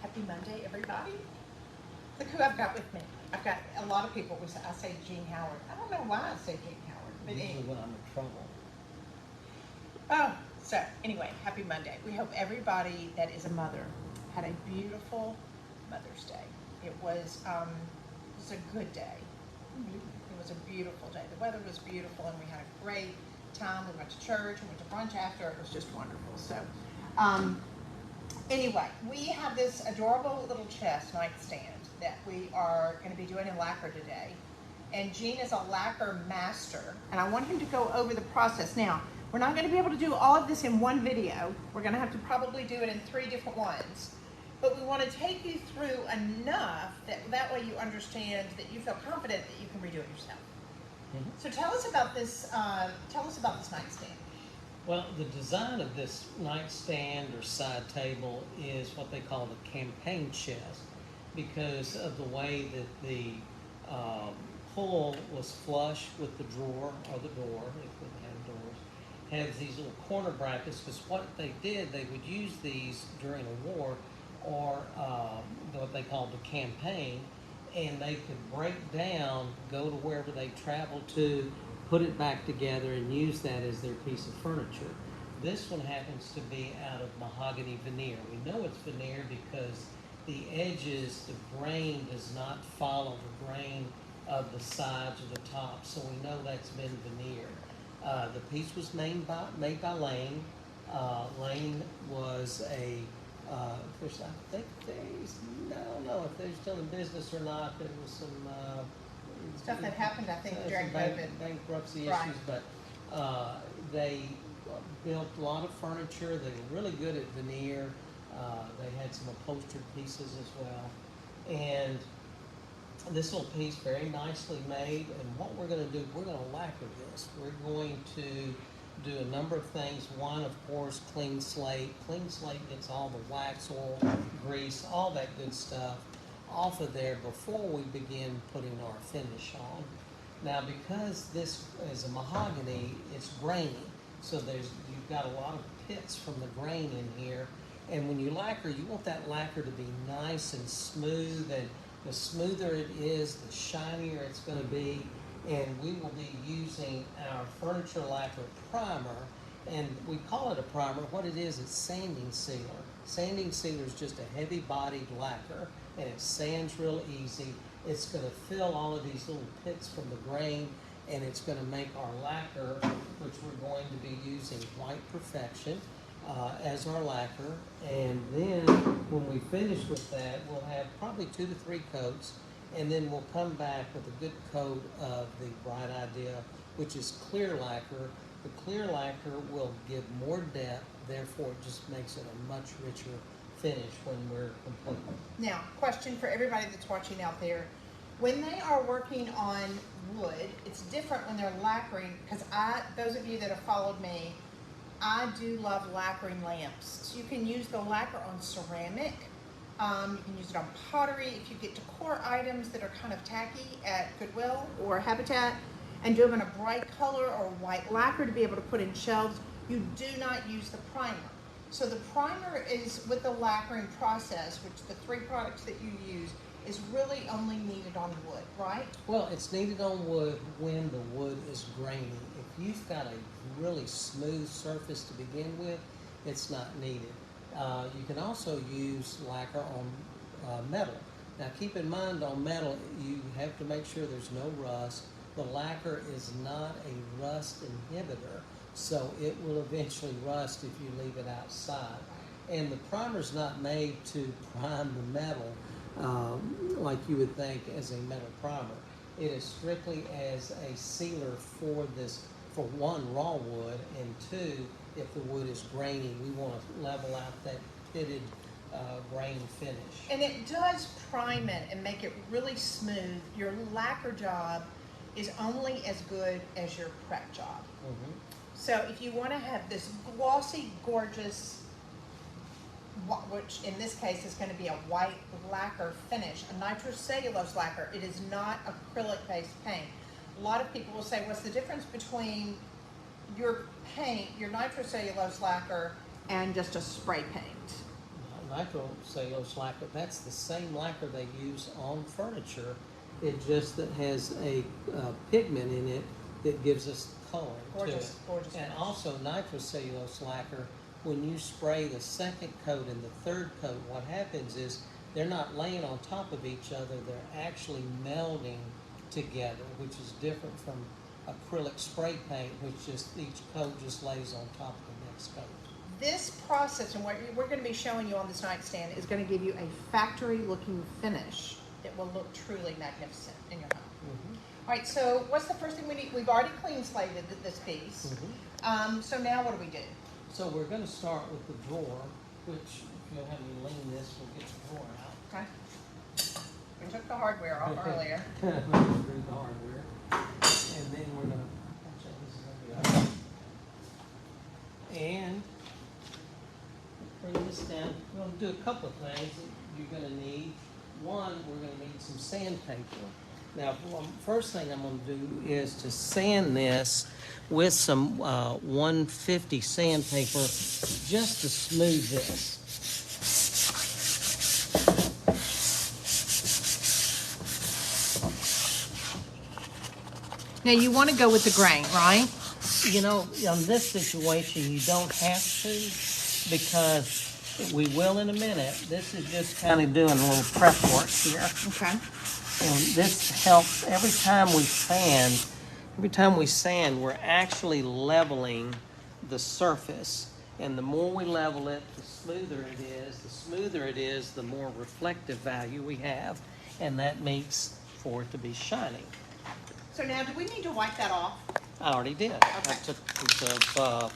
Happy Monday, everybody. Look who I've got with me. I've got a lot of people. I say Jean Howard. I don't know why I say Jean Howard, but Usually anyway. when I'm in trouble. So anyway, happy Monday. We hope everybody that is a mother had a beautiful Mother's Day. It was a good day. It was a beautiful day. The weather was beautiful, and we had a great time. We went to church. We went to brunch after. It was just wonderful. So, anyway, we have this adorable little chest nightstand that we are going to be doing in lacquer today. And Gene is a lacquer master, and I want him to go over the process. Now, we're not going to be able to do all of this in one video. We're going to have to probably do it in 3 different ones. But we want to take you through enough that way you understand, that you feel confident that you can redo it yourself. Mm-hmm. So tell us about this nightstand. Well, the design of this nightstand or side table is what they call the campaign chest because of the way that the pull was flush with the drawer or the door, if we have doors, has these little corner brackets because what they did, they would use these during a war or what they called the campaign, and they could break down, go to wherever they traveled to, put it back together and use that as their piece of furniture. This one happens to be out of mahogany veneer. We know it's veneer because the edges, the grain does not follow the grain of the sides or the top, so we know that's been veneer. The piece was made by Lane. Lane was a I think I don't know if they're still in business or not. There was some Stuff that happened, I think, during bankruptcy COVID. issues, Right. but they built a lot of furniture. They were really good at veneer. They had some upholstered pieces as well, and this little piece very nicely made. And what we're going to do, we're going to lacquer this. We're going to do a number of things. One, of course, clean slate. Clean slate gets all the wax, oil, grease, all that good stuff off of there before we begin putting our finish on. Now, because this is a mahogany, it's grainy, so you've got a lot of pits from the grain in here. And when you lacquer, you want that lacquer to be nice and smooth, and the smoother it is, the shinier it's going to be. And we will be using our furniture lacquer primer, and we call it a primer. What it is, it's sanding sealer. Sanding sealer is just a heavy-bodied lacquer, and it sands real easy. It's going to fill all of these little pits from the grain, and it's going to make our lacquer, which we're going to be using White Perfection as our lacquer. And then when we finish with that, we'll have probably 2 to 3 coats, and then we'll come back with a good coat of the Bright Idea, which is clear lacquer. The clear lacquer will give more depth, therefore it just makes it a much richer finish when we're complete. Now, question for everybody that's watching out there. When they are working on wood, it's different when they're lacquering, because those of you that have followed me, I do love lacquering lamps. So you can use the lacquer on ceramic. You can use it on pottery. If you get decor items that are kind of tacky at Goodwill or Habitat and do them in a bright color or white lacquer to be able to put in shelves, you do not use the primer. So the primer is with the lacquering process, which the 3 products that you use, is really only needed on wood, right? Well, it's needed on wood when the wood is grainy. If you've got a really smooth surface to begin with, it's not needed. You can also use lacquer on metal. Now keep in mind, on metal you have to make sure there's no rust. The lacquer is not a rust inhibitor, so it will eventually rust if you leave it outside. And the primer's not made to prime the metal like you would think as a metal primer. It is strictly as a sealer for one, raw wood, and 2, if the wood is grainy, we want to level out that pitted grain finish. And it does prime it and make it really smooth. Your lacquer job is only as good as your prep job. Mm-hmm. So if you want to have this glossy, gorgeous, which in this case is going to be a white lacquer finish, a nitrocellulose lacquer, it is not acrylic-based paint. A lot of people will say, what's the difference between your paint, your nitrocellulose lacquer, and just a spray paint? nitrocellulose lacquer, that's the same lacquer they use on furniture. It just that has a pigment in it that gives us coloring to it. Gorgeous. And also nitrocellulose lacquer, when you spray the second coat and the third coat, what happens is they're not laying on top of each other, they're actually melding together, which is different from acrylic spray paint, which just each coat just lays on top of the next coat. This process and what we're going to be showing you on this nightstand is going to give you a factory looking finish that will look truly magnificent in your home. Mm-hmm. All right, so what's the first thing we need? We've already clean slated this piece. Mm-hmm. So now what do we do? So we're going to start with the drawer, which if you'll have me lean this, we'll get the drawer out. Okay. We took the hardware off earlier. Through the hardware. And then we're going to, and bring this down. We're going to do a couple of things that you're going to need. One, we're going to need some sandpaper. Now, first thing I'm going to do is to sand this with some 150 sandpaper just to smooth this. Now you want to go with the grain, right? You know, in this situation, you don't have to, because we will in a minute. This is just kind of doing a little prep work here. Okay. And this helps every time we sand. Every time we sand, we're actually leveling the surface. And the more we level it, the smoother it is. The smoother it is, the more reflective value we have. And that makes for it to be shining. So now, do we need to wipe that off? I already did. Okay. I took a piece of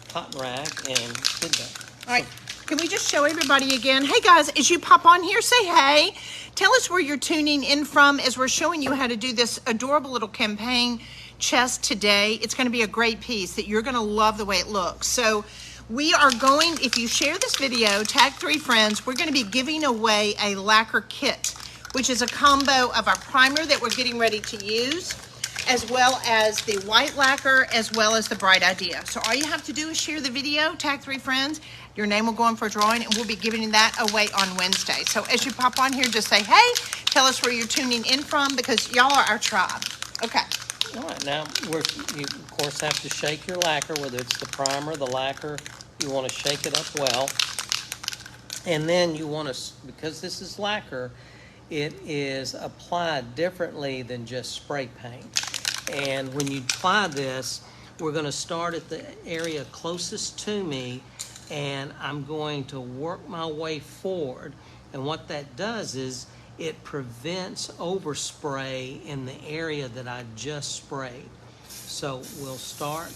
cotton rag and did that. All right. Can we just show everybody again? Hey guys, as you pop on here, say hey. Tell us where you're tuning in from as we're showing you how to do this adorable little campaign chest today. It's going to be a great piece that you're going to love the way it looks. So we are going, if you share this video, tag 3 friends, we're going to be giving away a lacquer kit, which is a combo of our primer that we're getting ready to use, as well as the white lacquer, as well as the bright idea. So all you have to do is share the video, tag 3 friends, your name will go in for a drawing, and we'll be giving that away on Wednesday. So as you pop on here, just say, hey, tell us where you're tuning in from, because y'all are our tribe. Okay. All right, now you of course have to shake your lacquer, whether it's the primer, the lacquer, you want to shake it up well. And then you want to, because this is lacquer, it is applied differently than just spray paint. And when you apply this, we're going to start at the area closest to me, and I'm going to work my way forward. And what that does is it prevents overspray in the area that I just sprayed. So we'll start.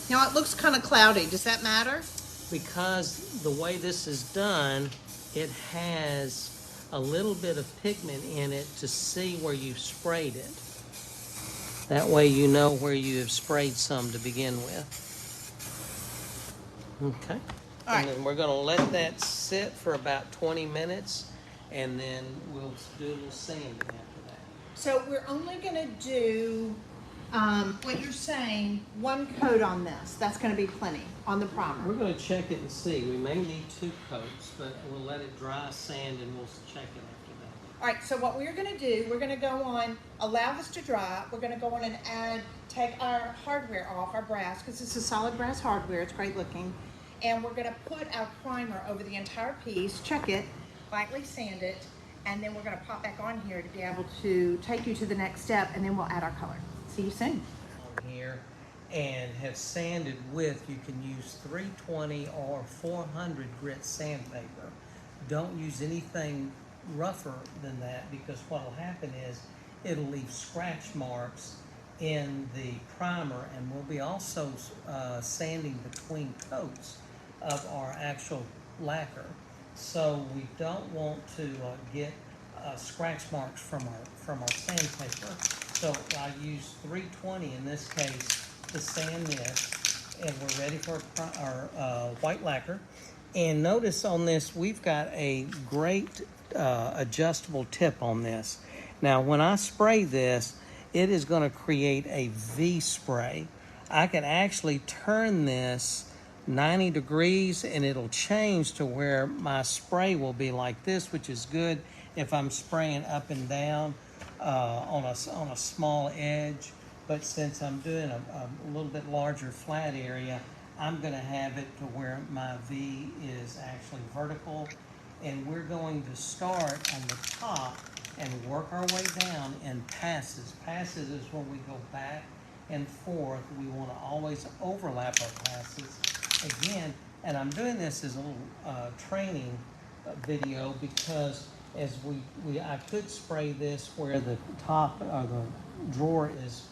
Now it looks kind of cloudy. Does that matter? Because the way this is done, it has a little bit of pigment in it to see where you've sprayed it. That way you know where you have sprayed some to begin with. Okay. All right. And then we're going to let that sit for about 20 minutes, and then we'll do a little sanding after that. So we're only going to do, what you're saying, 1 coat on this. That's going to be plenty on the primer. We're going to check it and see. We may need 2 coats, but we'll let it dry, sand, and we'll check it after that. All right, so what we're going to do, we're going to go on, allow this to dry. We're going to go on and take our hardware off, our brass, because it's a solid brass hardware. It's great looking. And we're going to put our primer over the entire piece, check it, lightly sand it, and then we're going to pop back on here to be able to take you to the next step, and then we'll add our color. See you soon. On here, and have sanded with, you can use 320 or 400 grit sandpaper. Don't use anything rougher than that, because what will happen is it'll leave scratch marks in the primer, and we'll be also sanding between coats of our actual lacquer. So we don't want to get scratch marks from our sandpaper. So I use 320 in this case to sand this, and we're ready for our white lacquer. And notice on this, we've got a great adjustable tip on this. Now, when I spray this, it is going to create a V spray. I can actually turn this 90 degrees, and it'll change to where my spray will be like this, which is good if I'm spraying up and down on a small edge. But since I'm doing a little bit larger flat area, I'm going to have it to where my V is actually vertical. And we're going to start on the top and work our way down in passes. Passes is when we go back and forth. We want to always overlap our passes. Again, and I'm doing this as a little training video because as I could spray this where the top or the drawer is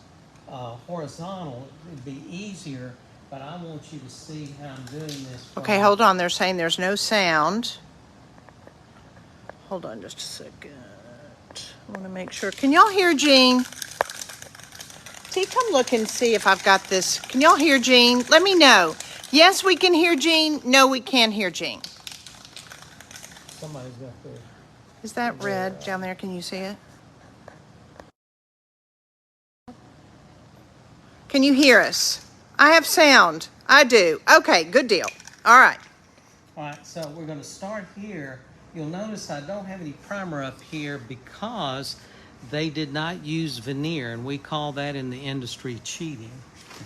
horizontal. It'd be easier, but I want you to see how I'm doing this. Okay, hold on. They're saying there's no sound. Hold on just a second. I want to make sure. Can y'all hear Jean? T, come look and see if I've got this. Can y'all hear Jean? Let me know. Yes, we can hear Jean. No, we can't hear Jean. Somebody's got there. Is that red down there? Can you see it? Can you hear us? I have sound. I do. Okay, good deal. All right. All right, so we're going to start here. You'll notice I don't have any primer up here because they did not use veneer, and we call that in the industry cheating.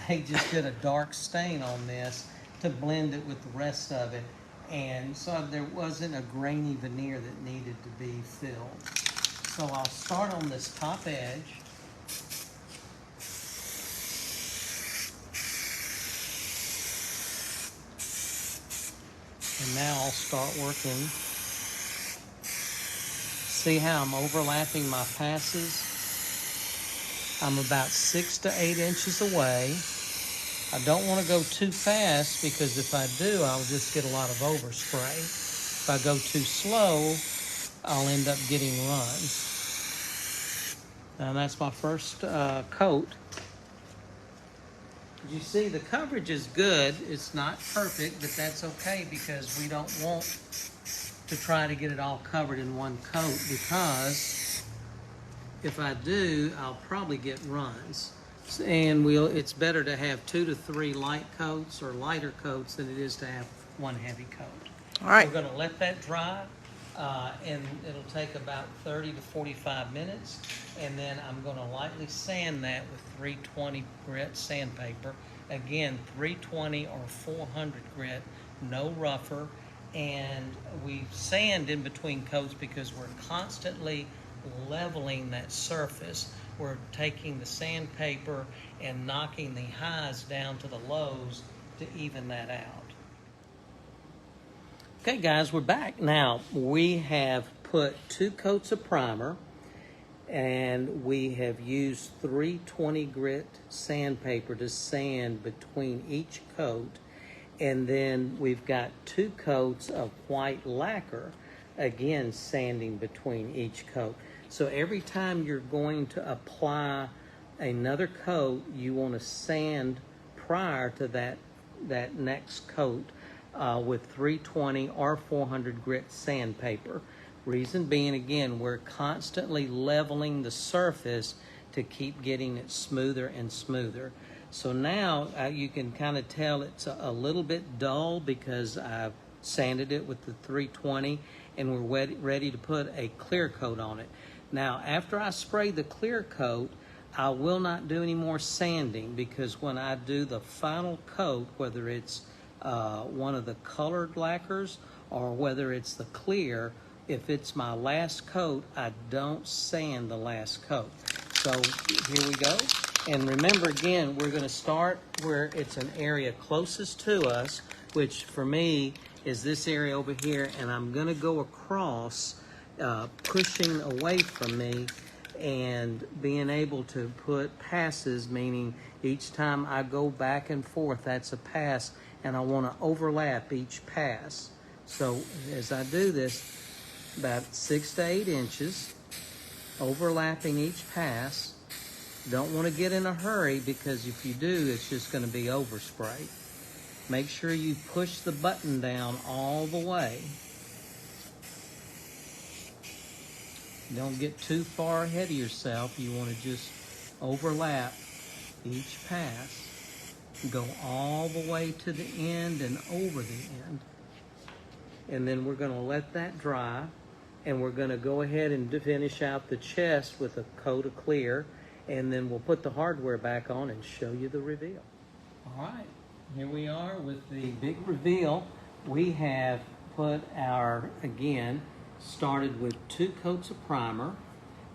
They just did a dark stain on this to blend it with the rest of it, and so there wasn't a grainy veneer that needed to be filled. So I'll start on this top edge. And now I'll start working. See how I'm overlapping my passes? I'm about 6 to 8 inches away. I don't want to go too fast because if I do, I'll just get a lot of overspray. If I go too slow, I'll end up getting runs. And that's my first coat. You see, the coverage is good. It's not perfect, but that's okay because we don't want to try to get it all covered in one coat, because if I do, I'll probably get runs. And it's better to have 2 to 3 light coats or lighter coats than it is to have one heavy coat. All right. We're going to let that dry, and it'll take about 30 to 45 minutes. And then I'm going to lightly sand that with 320 grit sandpaper. Again, 320 or 400 grit, no rougher. And we sand in between coats because we're constantly leveling that surface. We're taking the sandpaper and knocking the highs down to the lows to even that out. Okay, guys, we're back. Now, we have put 2 coats of primer, and we have used 320 grit sandpaper to sand between each coat. And then we've got 2 coats of white lacquer, again sanding between each coat. So every time you're going to apply another coat, you want to sand prior to that next coat with 320 or 400 grit sandpaper. Reason being, again, we're constantly leveling the surface to keep getting it smoother and smoother. So now you can kind of tell it's a little bit dull because I've sanded it with the 320, and we're ready to put a clear coat on it. Now, after I spray the clear coat, I will not do any more sanding, because when I do the final coat, whether it's one of the colored lacquers or whether it's the clear, if it's my last coat, I don't sand the last coat. So here we go. And remember, again, we're going to start where it's an area closest to us, which for me is this area over here, and I'm going to go across, pushing away from me and being able to put passes, meaning each time I go back and forth, that's a pass, and I want to overlap each pass. So as I do this, about 6 to 8 inches, overlapping each pass. Don't want to get in a hurry, because if you do, it's just going to be overspray. Make sure you push the button down all the way. Don't get too far ahead of yourself. You want to just overlap each pass. go all the way to the end and over the end. And then we're going to let that dry, and we're going to go ahead and finish out the chest with a coat of clear, and then we'll put the hardware back on and show you the reveal. All right, here we are with the big reveal. We have put our, again, started with 2 coats of primer,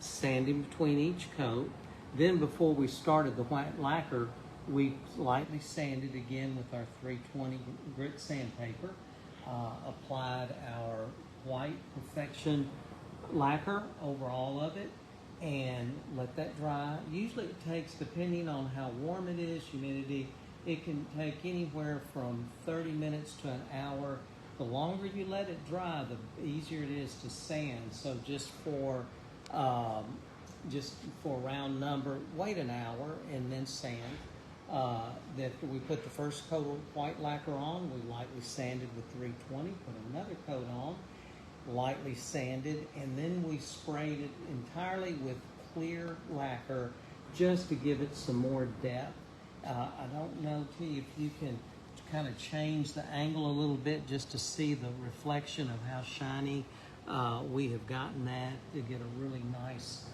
sanding between each coat. Then before we started the white lacquer, we lightly sanded again with our 320 grit sandpaper, applied our white perfection lacquer over all of it, and let that dry. Usually it takes, depending on how warm it is, humidity, it can take anywhere from 30 minutes to an hour. The longer you let it dry, the easier it is to sand. So just for round number, wait an hour and then sand. After we put the first coat of white lacquer on, we lightly sanded with 320, put another coat on, lightly sanded, and then we sprayed it entirely with clear lacquer just to give it some more depth. I don't know, T, if you can kind of change the angle a little bit just to see the reflection of how shiny we have gotten that, to get a really nice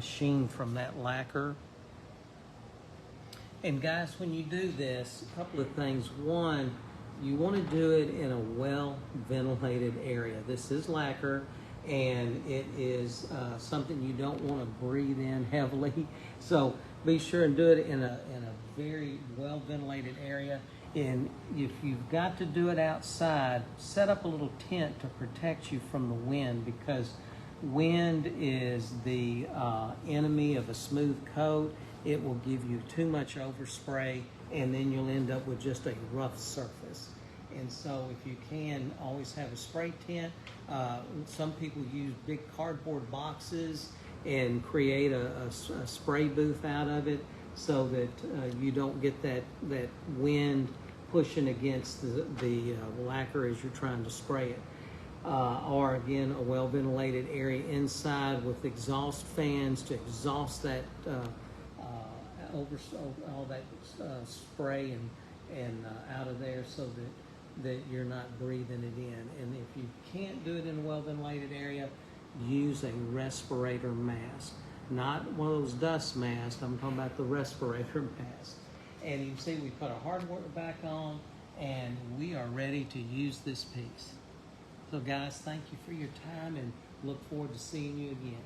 sheen from that lacquer. And guys, when you do this, a couple of things. One, you want to do it in a well-ventilated area. This is lacquer, and it is something you don't want to breathe in heavily. So be sure and do it in a very well-ventilated area. And if you've got to do it outside, set up a little tent to protect you from the wind, because wind is the enemy of a smooth coat. It will give you too much overspray, and then you'll end up with just a rough surface. And so if you can, always have a spray tent. Some people use big cardboard boxes and create a spray booth out of it, so that you don't get that wind pushing against the lacquer as you're trying to spray it. Or again, a well-ventilated area inside with exhaust fans to exhaust that all that spray and out of there, so that you're not breathing it in. And if you can't do it in a well-ventilated area, use a respirator mask. Not one of those dust masks, I'm talking about the respirator mask. And you can see we put our hardware back on, and we are ready to use this piece. So guys, thank you for your time, and look forward to seeing you again.